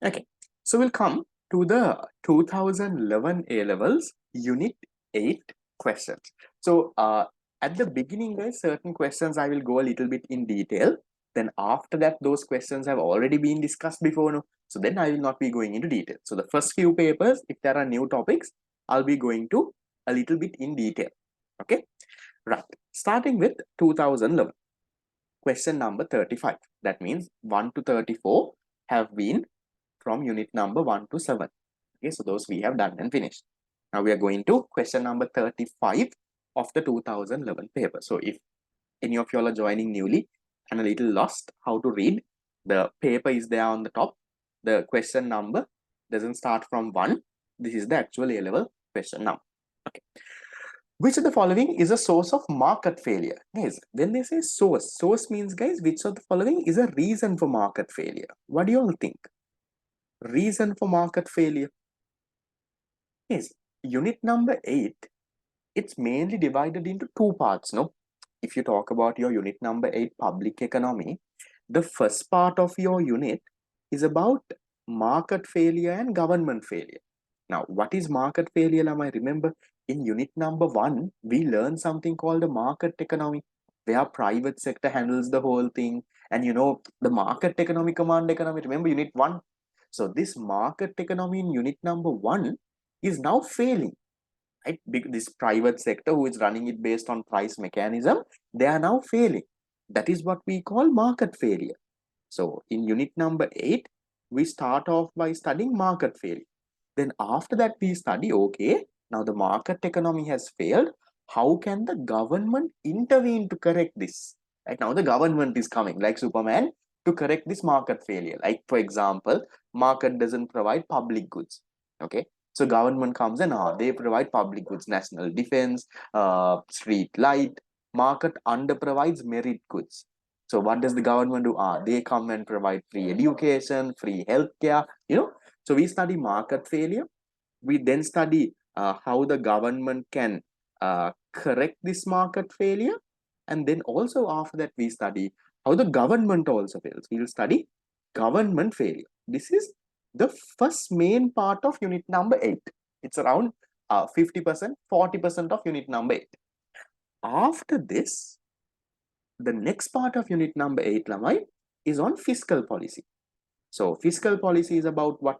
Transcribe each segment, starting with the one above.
Okay, so we'll come to the 2011 A-levels Unit 8 questions. So at the beginning, guys, certain questions I will go a little bit in detail. Then after that, those questions have already been discussed before, no? So then I will not be going into detail. So the first few papers, if there are new topics, I'll be going to a little bit in detail. Okay, right. Starting with 2011, question number 35. That means 1 to 34 have been from unit number 1 to 7. Okay, so those we have done and finished. Now we are going to question number 35 of the 2011 paper. So if any of you all are joining newly and a little lost how to read, the paper is there on the top. The question number doesn't start from 1. This is the actual A-level question number. Okay. Which of the following is a source of market failure? Guys, when they say source means, guys, which of the following is a reason for market failure? What do you all think? Reason for market failure? Yes, unit number 8, it's mainly divided into two parts, no? If you talk about your unit number 8, public economy, the first part of your unit is about market failure and government failure. Now, what is market failure, Lamai? Remember, in unit number 1, we learned something called the market economy, where private sector handles the whole thing. And you know, the market economy, command economy, remember unit 1? So this market economy in unit number 1 is now failing, right? This private sector who is running it based on price mechanism, they are now failing. That is what we call market failure. So in unit number 8, we start off by studying market failure. Then after that, we study, okay, now the market economy has failed. How can the government intervene to correct this? Right now, the government is coming like Superman to correct this market failure. Like, for example, market doesn't provide public goods. Okay, so government comes and they provide public goods, national defense, street light. Market under provides merit goods. So what does the government do? They come and provide free education, free healthcare. So we study market failure. We then study how the government can correct this market failure. And then also after that, we study how the government also fails. We will study government failure. This is the first main part of unit number 8. It's around 50%, 40% of unit number 8. After this, the next part of unit number 8, Lamai, is on fiscal policy. So fiscal policy is about what?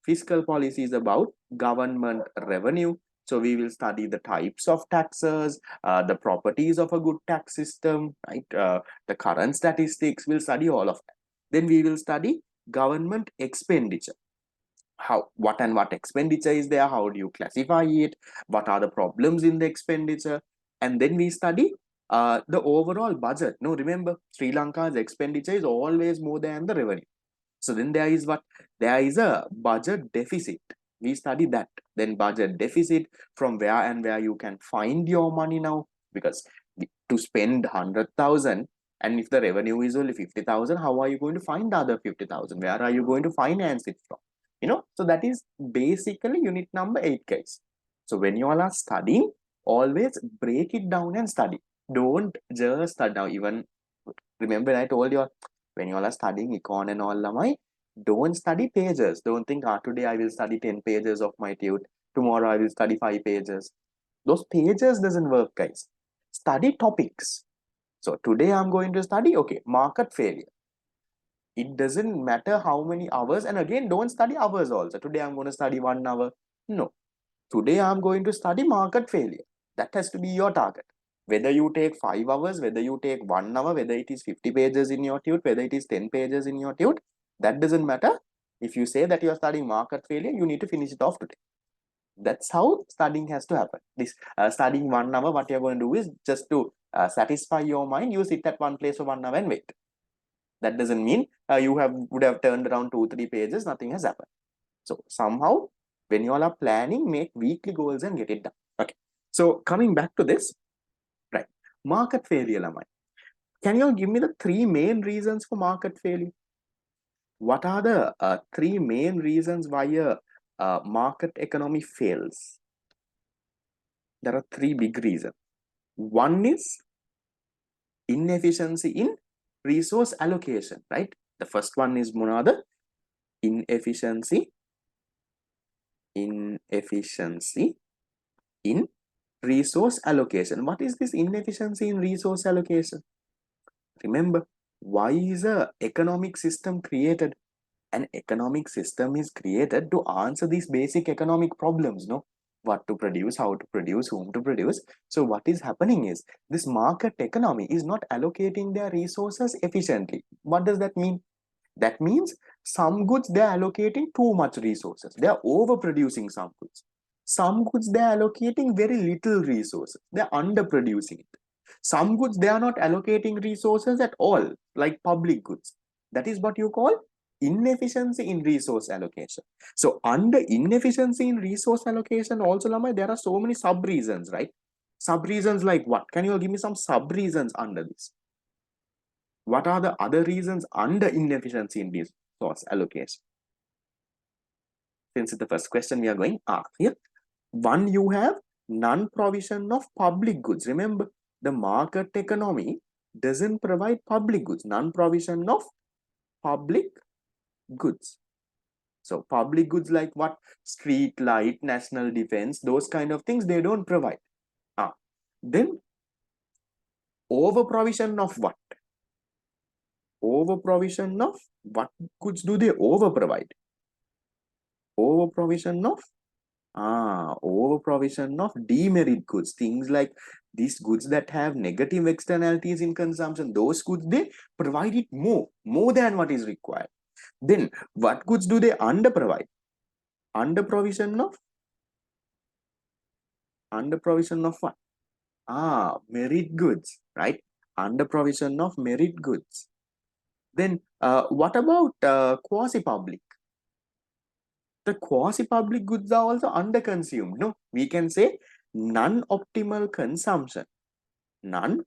Fiscal policy is about government revenue. So we will study the types of taxes, the properties of a good tax system, right? The current statistics, we'll study all of that. Then we will study government expenditure. What expenditure is there? How do you classify it? What are the problems in the expenditure? And then we study the overall budget. No, remember, Sri Lanka's expenditure is always more than the revenue. So then there is what? There is a budget deficit. We study that. Then budget deficit, from where you can find your money now. Because to spend 100,000, and if the revenue is only 50,000, how are you going to find the other 50,000? Where are you going to finance it from? So that is basically unit number 8, guys. So when you all are studying, always break it down and study. Don't just study. Now, even remember I told you, when you all are studying econ and all, Lamai, don't study pages. Don't think, today I will study 10 pages of my tute. Tomorrow I will study 5 pages. Those pages doesn't work, guys. Study topics. So today I'm going to study, okay, market failure. It doesn't matter how many hours. And again, don't study hours also. Today I'm going to study 1 hour. No. Today I'm going to study market failure. That has to be your target. Whether you take 5 hours, whether you take 1 hour, whether it is 50 pages in your tute, whether it is 10 pages in your tute, that doesn't matter. If you say that you are studying market failure, you need to finish it off today. That's how studying has to happen. This studying 1 hour, what you're going to do is just to satisfy your mind, you sit at one place for 1 hour and wait. That doesn't mean you would have turned around 2-3 pages, nothing has happened. So somehow, when you all are planning, make weekly goals and get it done. Okay. So coming back to this, right? Market failure, Lamai. Can you all give me the 3 main reasons for market failure? What are the 3 main reasons why a market economy fails? There are 3 big reasons. One is inefficiency in resource allocation, right? The first one is monada, inefficiency in resource allocation. What is this inefficiency in resource allocation? Remember, why is a economic system created? An economic system is created to answer these basic economic problems, no? What to produce, how to produce, whom to produce. So what is happening is this market economy is not allocating their resources efficiently. What does that mean? That means some goods they are allocating too much resources. They are overproducing some goods. Some goods they are allocating very little resources. They are underproducing it. Some goods they are not allocating resources at all, like public goods. That is what you call inefficiency in resource allocation. So under inefficiency in resource allocation also, Lamai, there are so many sub reasons, right? Sub reasons like what? Can you give me some sub reasons under this? What are the other reasons under inefficiency in resource allocation? Since it's the first question we are going here. One, you have non-provision of public goods. Remember, the market economy doesn't provide public goods. Non-provision of public goods. So public goods like what? Street light, national defense, those kind of things they don't provide. Then over provision of what? Over provision of what goods do they over provide? Over provision of over provision of demerit goods, things like these goods that have negative externalities in consumption, those goods they provide it more than what is required. Then what goods do they under provide? Under provision of what? Merit goods, right? Under provision of merit goods. Then what about quasi-public? The quasi-public goods are also under-consumed. No, we can say non-optimal consumption. Non-optimal,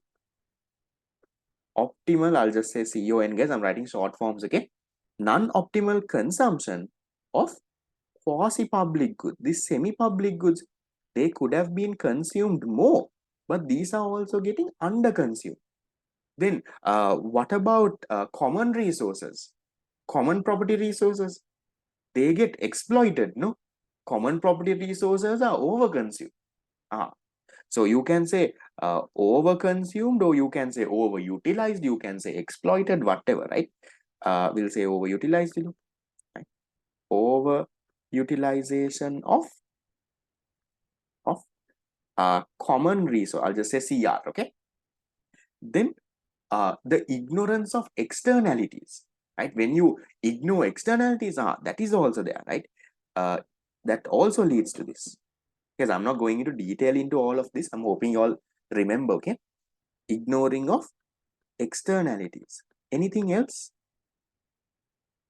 I'll just say CON, guys. I'm writing short forms, okay? Non-optimal consumption of quasi-public goods. These semi-public goods, they could have been consumed more, but these are also getting under-consumed. Then what about common resources? Common property resources, they get exploited, no? Common property resources are overconsumed. So you can say overconsumed, or you can say overutilized, you can say exploited, whatever, right? We'll say overutilized, right? Overutilization of common resource, I'll just say CR, okay? Then the ignorance of externalities, right? When you ignore externalities, that is also there, right? That also leads to this. Because I'm not going into detail into all of this. I'm hoping you all remember, okay? Ignoring of externalities. Anything else?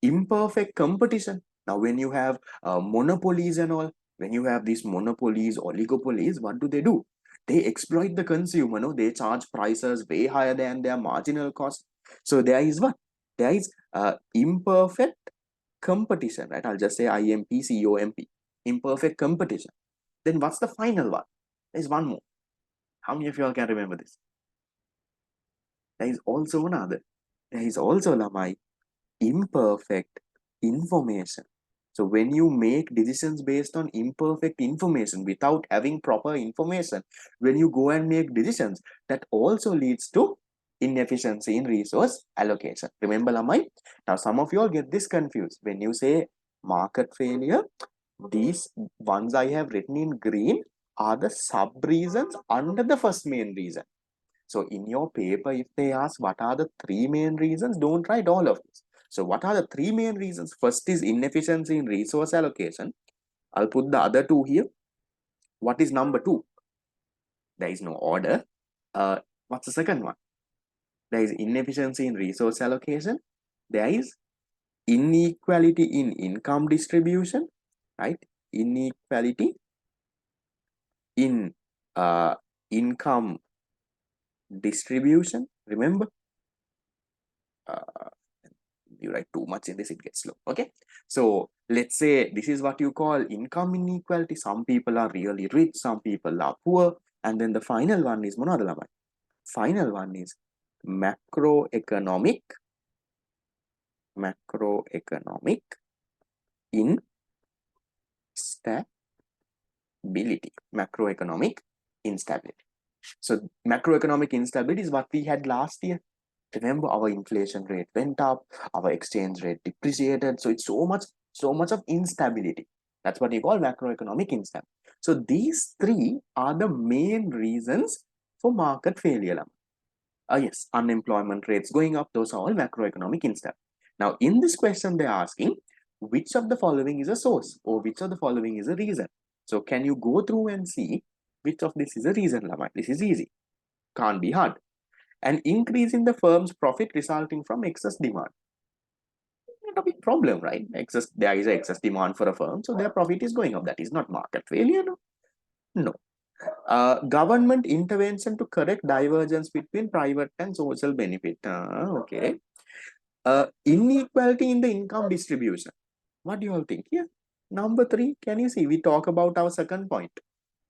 Imperfect competition. Now, when you have monopolies and all, when you have these monopolies, oligopolies, what do? They exploit the consumer, no? They charge prices way higher than their marginal cost. So there is what? There is imperfect competition, right? I'll just say IMP, imperfect competition. Then what's the final one? There's one more. How many of you all can remember this? There is also another. There is also, Lamai, imperfect information. So when you make decisions based on imperfect information without having proper information, when you go and make decisions, that also leads to inefficiency in resource allocation. Remember, Lamai? Now, some of you all get this confused. When you say market failure, these ones I have written in green are the sub reasons under the first main reason. So in your paper, if they ask what are the three main reasons, don't write all of this. So what are the three main reasons? First is inefficiency in resource allocation. I'll put the other two here. What is number two? There is no order. What's the second one? There is inefficiency in resource allocation. There is inequality in income distribution, right? Inequality in income distribution. Remember, you write too much in this, it gets slow. Okay, so let's say this is what you call income inequality. Some people are really rich, some people are poor, and then the final one is final one is macroeconomic instability, macroeconomic instability. So macroeconomic instability is what we had last year. Remember, our inflation rate went up, our exchange rate depreciated. So it's so much of instability. That's what you call macroeconomic instability. So these three are the main reasons for market failure. Yes, unemployment rates going up, those are all macroeconomic instability. Now, in this question, they're asking which of the following is a source or which of the following is a reason. So can you go through and see which of this is a reason, Lama? This is easy. Can't be hard. An increase in the firm's profit resulting from excess demand. Not a big problem, right? There is excess demand for a firm, so their profit is going up. That is not market failure, no? No. Government intervention to correct divergence between private and social benefit. Okay. Inequality in the income distribution. What do you all think here? Number 3, can you see? We talk about our second point.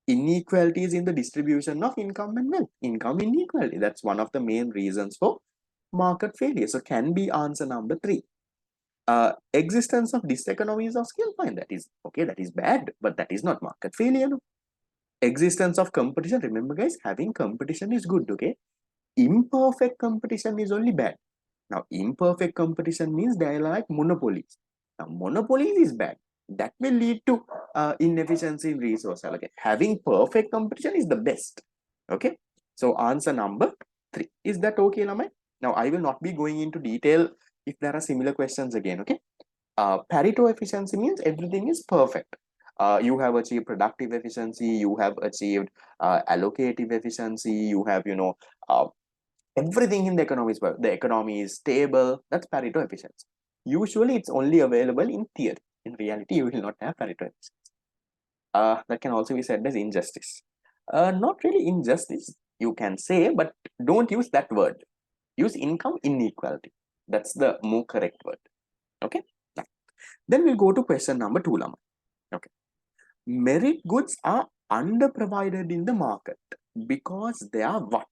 Inequalities in the distribution of income and wealth. Income inequality. That's one of the main reasons for market failure. So can be answer number 3. Existence of diseconomies of scale. Fine, that is okay, that is bad, but that is not market failure. No? Existence of competition. Remember guys, having competition is good, okay? Imperfect competition is only bad. Now, imperfect competition means they are like monopolies. Now, monopolies is bad. That will lead to inefficiency in resource allocation. Having perfect competition is the best. Okay. So, answer number 3. Is that okay, Lamai? Now, I will not be going into detail if there are similar questions again. Okay. Pareto efficiency means everything is perfect. You have achieved productive efficiency. You have achieved allocative efficiency. You have, everything in the economy is well. The economy is stable. That's Pareto efficiency. Usually, it's only available in theory. In reality, you will not have Pareto efficiency. That can also be said as injustice. Not really injustice, you can say, but don't use that word. Use income inequality. That's the more correct word. Okay. Now, then we'll go to question number 2, Lama. Okay. Merit goods are underprovided in the market because they are what?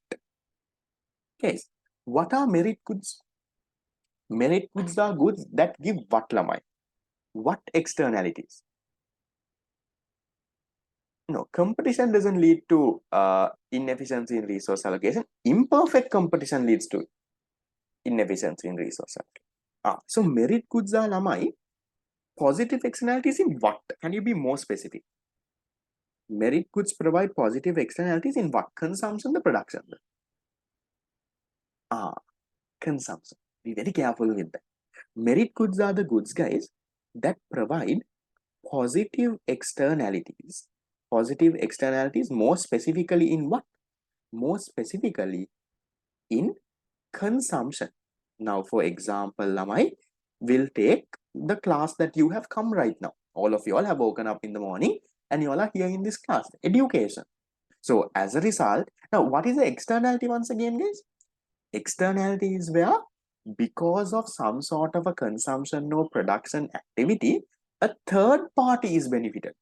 Okay. What are merit goods? Merit goods are goods that give what, Lamai? What externalities? No, competition doesn't lead to inefficiency in resource allocation. Imperfect competition leads to inefficiency in resource allocation. So merit goods are, Lamai, positive externalities in what? Can you be more specific? Merit goods provide positive externalities in what? Consumption, the production. Consumption. Be very careful with that. Merit goods are the goods, guys, that provide positive externalities. Positive externalities, more specifically in what? More specifically in consumption. Now, for example, Lamai, will take the class that you have come right now. All of you all have woken up in the morning and you all are here in this class, education. So as a result, now what is the externality once again, guys? Externality is where, because of some sort of a consumption or production activity, a third party is benefited.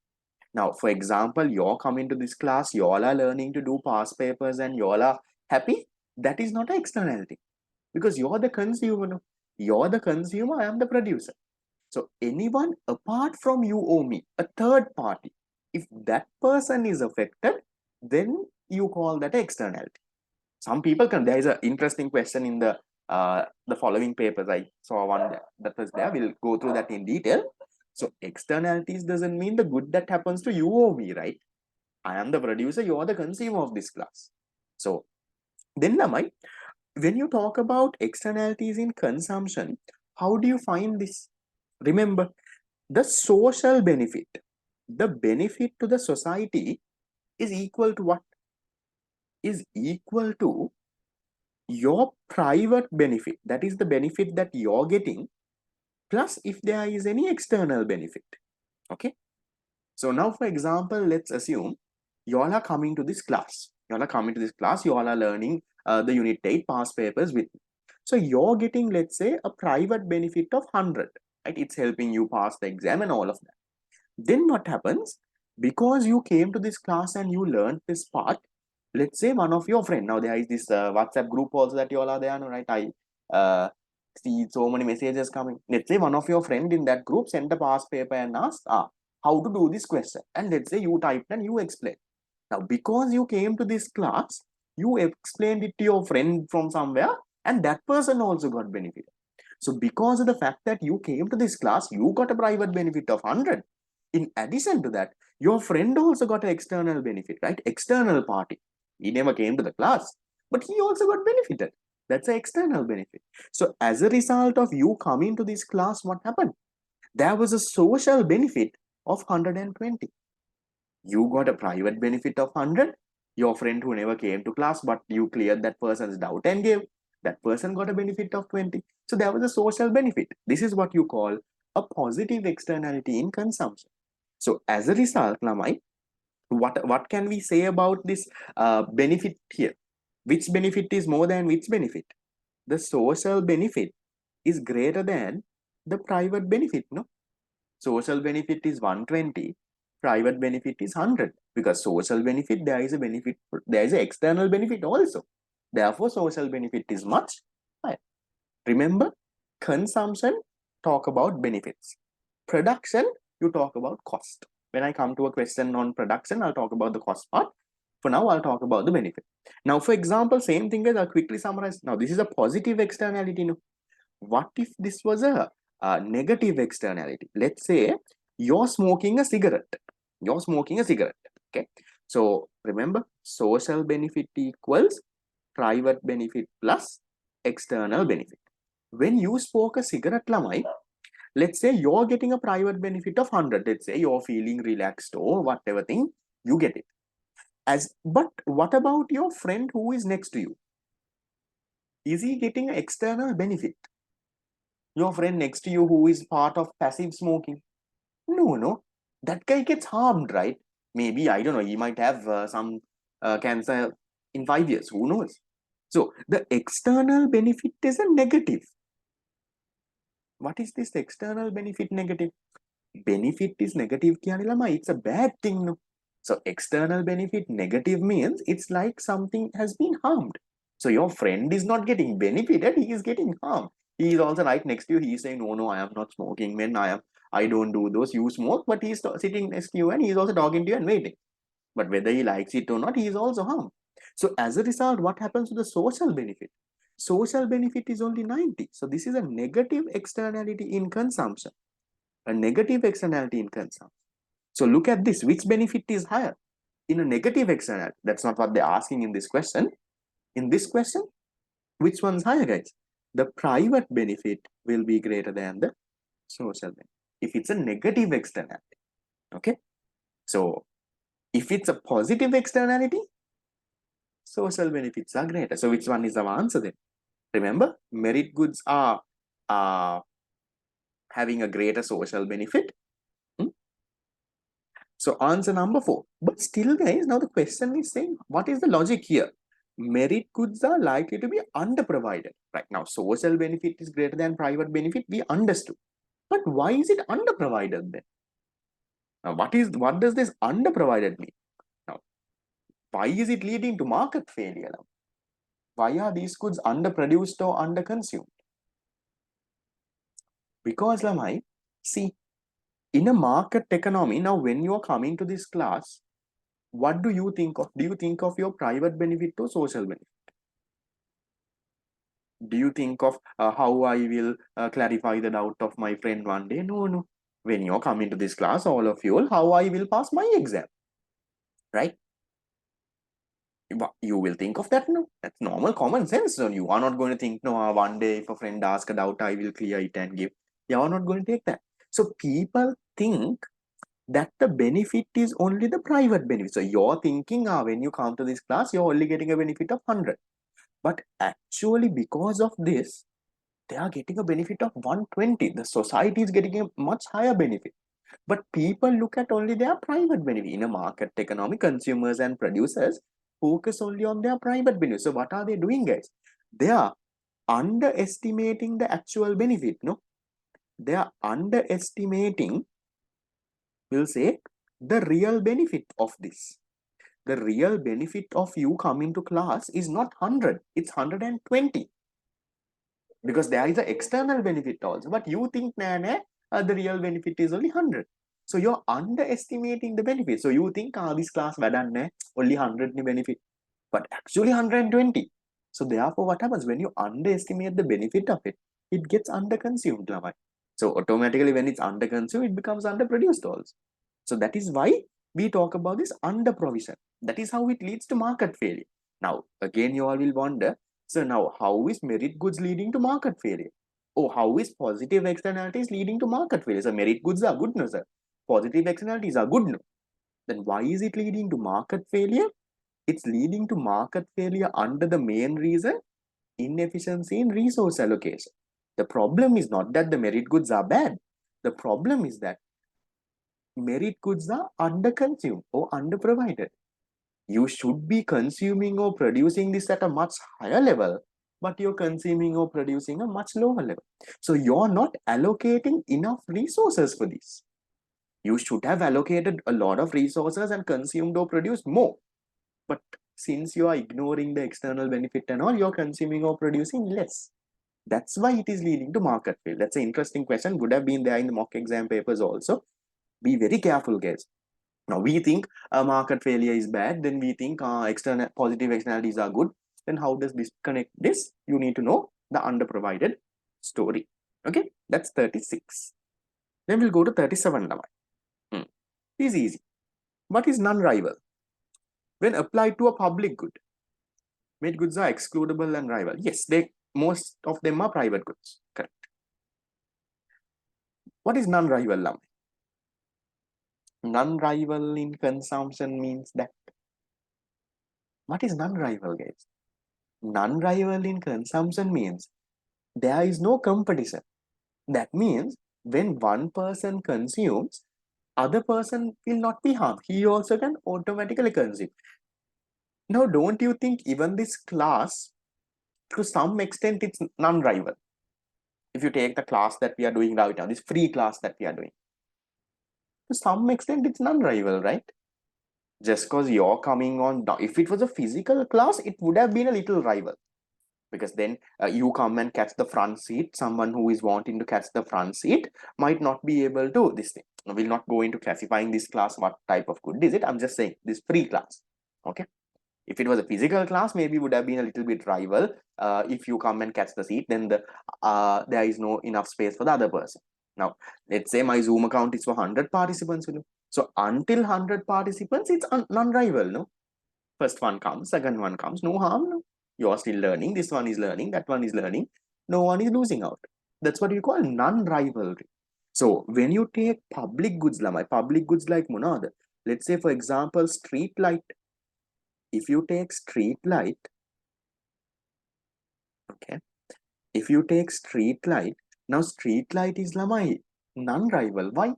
Now, for example, you're coming to this class, you all are learning to do past papers and you all are happy. That is not an externality because you're the consumer. No? You're the consumer, I am the producer. So anyone apart from you or me, a third party, if that person is affected, then you call that externality. Some people can, there is an interesting question in the following papers. I saw one that was there. We'll go through that in detail. So externalities doesn't mean the good that happens to you or me, right? I am the producer, you are the consumer of this class. So then, Lamai, when you talk about externalities in consumption, how do you find this? Remember, the social benefit, the benefit to the society is equal to what? Is equal to your private benefit. That is the benefit that you're getting, plus if there is any external benefit. Okay. So now, for example, let's assume you all are coming to this class. You all are coming to this class. You all are learning the Unit 8 past papers with me. So you're getting, let's say, a private benefit of 100. Right? It's helping you pass the exam and all of that. Then what happens? Because you came to this class and you learned this part, let's say one of your friend, now there is this WhatsApp group also that you all are there, right? see so many messages coming. Let's say one of your friend in that group sent a past paper and asked, how to do this question. And let's say you typed and you explained. Now, because you came to this class, you explained it to your friend from somewhere, and that person also got benefit. So because of the fact that you came to this class, you got a private benefit of 100. In addition to that, your friend also got an external benefit, right? External party. He never came to the class, but he also got benefited. That's an external benefit. So as a result of you coming to this class, what happened? There was a social benefit of 120. You got a private benefit of 100. Your friend who never came to class, but you cleared that person's doubt and gave, that person got a benefit of 20. So there was a social benefit. This is what you call a positive externality in consumption. So as a result, Lamai, what can we say about this benefit here? Which benefit is more than which benefit? The social benefit is greater than the private benefit, no? Social benefit is 120, private benefit is 100, because social benefit, there is a benefit, there is an external benefit also. Therefore, social benefit is much higher. Remember, consumption, talk about benefits. Production, you talk about cost. When I come to a question on production, I'll talk about the cost part. For now, I'll talk about the benefit. Now, for example, same thing as I'll quickly summarize. Now, this is a positive externality. No? What if this was a negative externality? Let's say you're smoking a cigarette. You're smoking a cigarette. Okay. So remember, social benefit equals private benefit plus external benefit. When you smoke a cigarette, Lamai, let's say you're getting a private benefit of 100. Let's say you're feeling relaxed or whatever thing, you get it. But what about your friend who is next to you? Is he getting an external benefit? Your friend next to you who is part of passive smoking? No. That guy gets harmed, right? Maybe, I don't know, he might have some cancer in 5 years. Who knows? So the external benefit is a negative. What is this external benefit negative? Benefit is negative, it's a bad thing. No? So external benefit negative means it's like something has been harmed. So your friend is not getting benefited, he is getting harmed. He is also right next to you. He is saying, no, I am not smoking, man. I don't do those. You smoke, but he is sitting next to you and he is also talking to you and waiting. But whether he likes it or not, he is also harmed. So as a result, what happens to the social benefit? Social benefit is only 90. So this is a negative externality in consumption. A negative externality in consumption. So look at this. Which benefit is higher? In a negative externality. That's not what they're asking in this question. In this question, which one's higher, guys? The private benefit will be greater than the social benefit if it's a negative externality. Okay. So if it's a positive externality, social benefits are greater. So which one is our answer then? Remember, merit goods are having a greater social benefit. So answer number 4. But still, guys, now the question is saying, what is the logic here? Merit goods are likely to be underprovided. Right now, social benefit is greater than private benefit. We understood. But why is it underprovided then? Now, what does this underprovided mean? Now, why is it leading to market failure now? Why are these goods underproduced or underconsumed? Because, Lamai, see, in a market economy, now when you're coming to this class, what do you think of? Do you think of your private benefit or social benefit? Do you think of how I will clarify the doubt of my friend one day? No. When you're coming to this class, all of you, how I will pass my exam, right? You will think of that, no? That's normal common sense. So you are not going to think, no, one day if a friend asks a doubt, I will clear it and give. You are not going to take that. So people think that the benefit is only the private benefit. So you're thinking, when you come to this class, you're only getting a benefit of 100. But actually, because of this, they are getting a benefit of 120. The society is getting a much higher benefit. But people look at only their private benefit. In a market economy, consumers and producers focus only on their private benefit. So what are they doing, guys? They are underestimating the actual benefit, no? They are underestimating, we'll say, the real benefit of this. The real benefit of you coming to class is not 100, it's 120. because there is an external benefit also, but you think the real benefit is only 100. So you're underestimating the benefit. So you think this class only 100 benefit, but actually 120. So therefore what happens when you underestimate the benefit of it, it gets underconsumed. So automatically when it's underconsumed, it becomes underproduced also. So that is why we talk about this under provision. That is how it leads to market failure. Now again you all will wonder, so now how is merit goods leading to market failure? Oh, how is positive externalities leading to market failure? So merit goods are good, no sir. Positive externalities are good, no. Then why is it leading to market failure? It's leading to market failure under the main reason, inefficiency in resource allocation. The problem is not that the merit goods are bad. The problem is that merit goods are underconsumed or underprovided. You should be consuming or producing this at a much higher level, but you're consuming or producing a much lower level. So you're not allocating enough resources for this. You should have allocated a lot of resources and consumed or produced more. But since you are ignoring the external benefit and all, you're consuming or producing less. That's why it is leading to market failure. That's an interesting question. Would have been there in the mock exam papers also. Be very careful, guys. Now we think market failure is bad, then we think external positive externalities are good. Then how does this connect this? You need to know the underprovided story. Okay, that's 36. Then we'll go to 37 now. This is easy. What is non-rival? When applied to a public good, made goods are excludable and rival. Yes, most of them are private goods. Correct. What is non-rival? Non-rival in consumption means that. What is non-rival, guys? Non-rival in consumption means there is no competition. That means when one person consumes, other person will not be harmed. He also can automatically consume. Now, don't you think even this class, to some extent, it's non-rival? If you take the class that we are doing right now, this free class that we are doing, to some extent, it's non-rival, right? Just because you're coming on, if it was a physical class, it would have been a little rival. Because then you come and catch the front seat. Someone who is wanting to catch the front seat might not be able to this thing. I will not go into classifying this class, what type of good is it. I'm just saying this free class. Okay. If it was a physical class, maybe would have been a little bit rival. If you come and catch the seat, then there is no enough space for the other person. Now, let's say my Zoom account is for 100 participants. So until 100 participants, it's non-rival. No, first one comes, second one comes, no harm. No, you are still learning. This one is learning. That one is learning. No one is losing out. That's what you call non-rivalry. So when you take public goods, public goods like Munad, let's say for example, street light. If you take street light, okay. If you take street light, now street light is non-rival. Why?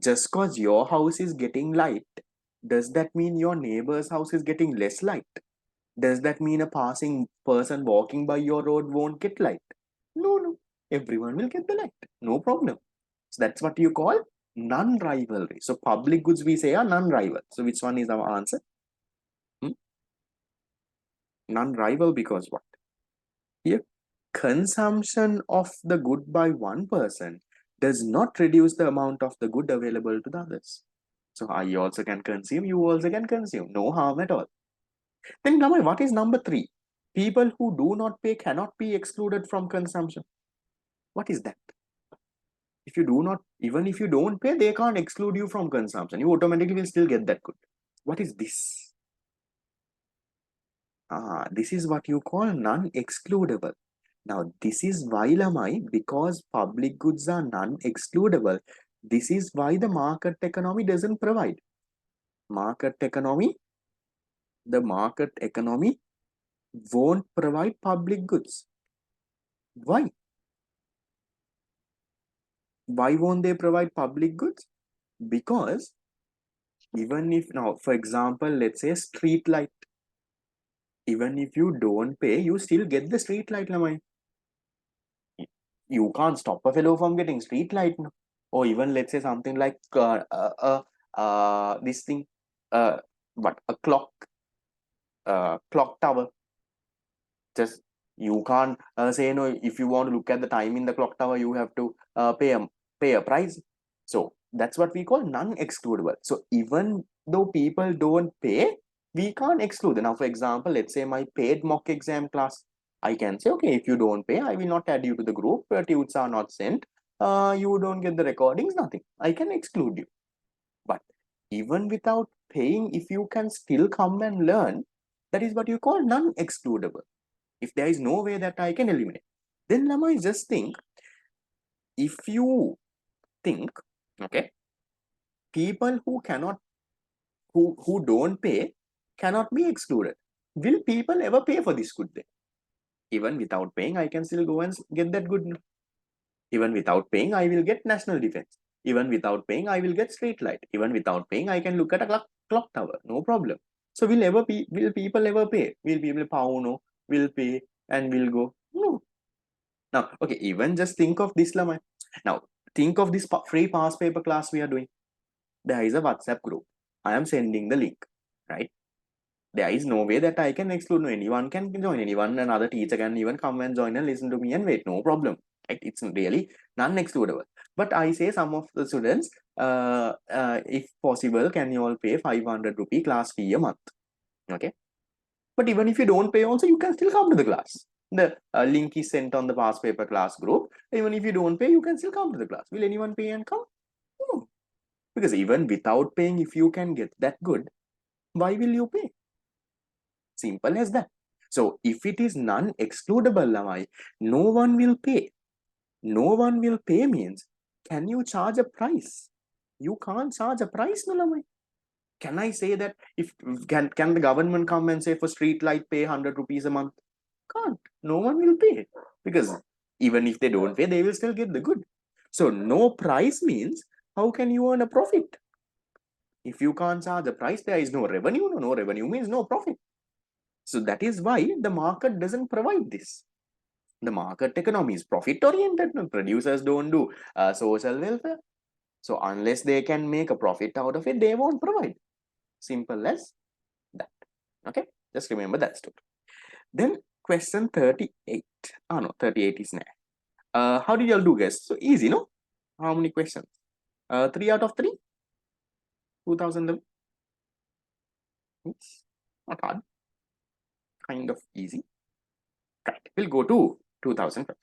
Just cause your house is getting light, does that mean your neighbor's house is getting less light? Does that mean a passing person walking by your road won't get light? No, no. Everyone will get the light. No problem. So that's what you call non-rivalry. So public goods we say are non-rival. So which one is our answer? Non-rival because what? Here, consumption of the good by one person does not reduce the amount of the good available to the others. So I also can consume, you also can consume. No harm at all. Then what is number 3? People who do not pay cannot be excluded from consumption. What is that? If you do not, even if you don't pay, they can't exclude you from consumption. You automatically will still get that good. What is this? This is what you call non-excludable. Now, this is why, Lamai, because public goods are non-excludable, this is why the market economy doesn't provide. The market economy won't provide public goods. Why? Why won't they provide public goods? Because even if now, for example, let's say street light, even if you don't pay, you still get the street light, Lamai. You can't stop a fellow from getting street light. No? Or even let's say something like this thing, what a clock tower. Just You can't say no. If you want to look at the time in the clock tower, you have to pay a price. So that's what we call non-excludable. So even though people don't pay, we can't exclude. Now, for example, let's say my paid mock exam class, I can say, okay, if you don't pay, I will not add you to the group. Tudes are not sent. You don't get the recordings, nothing. I can exclude you. But even without paying, if you can still come and learn, that is what you call non-excludable. If there is no way that I can eliminate, then Lamai just think, if you think, okay, people who don't pay cannot be excluded. Will people ever pay for this good then? Even without paying, I can still go and get that good. Even without paying, I will get national defense. Even without paying, I will get street light. Even without paying, I can look at a clock tower. No problem. So will people ever pay? Will people pauno, will pay and will go? No. Now, okay, even just think of this, Lamai. Now, think of this free past paper class we are doing. There is a WhatsApp group. I am sending the link, right? There is no way that I can exclude. No, anyone can join. Anyone, another teacher can even come and join and listen to me and wait. No problem. Right? It's really non-excludable. But I say some of the students, if possible, can you all pay 500 rupee class fee a month? Okay. But even if you don't pay also, you can still come to the class. The link is sent on the past paper class group. Even if you don't pay, you can still come to the class. Will anyone pay and come? No. Because even without paying, if you can get that good, why will you pay? Simple as that. So if it is non-excludable, Lamai, no one will pay. No one will pay means, can you charge a price? You can't charge a price, no, Lamai. Can I say that if can the government come and say for street light pay 100 rupees a month? Can't. No one will pay, because even if they don't pay, they will still get the good. So no price means, how can you earn a profit? If you can't charge a price, there is no revenue. No revenue means no profit. So that is why the market doesn't provide this. The market economy is profit oriented. Producers don't do social welfare. So unless they can make a profit out of it, they won't provide. Simple as that. Okay, just remember that story. Then question 38. Oh no, 38 is now. How did y'all do, guys? So easy, no? How many questions? 3 out of 3? 2011? It's not hard. Kind of easy. Right. We'll go to 2005.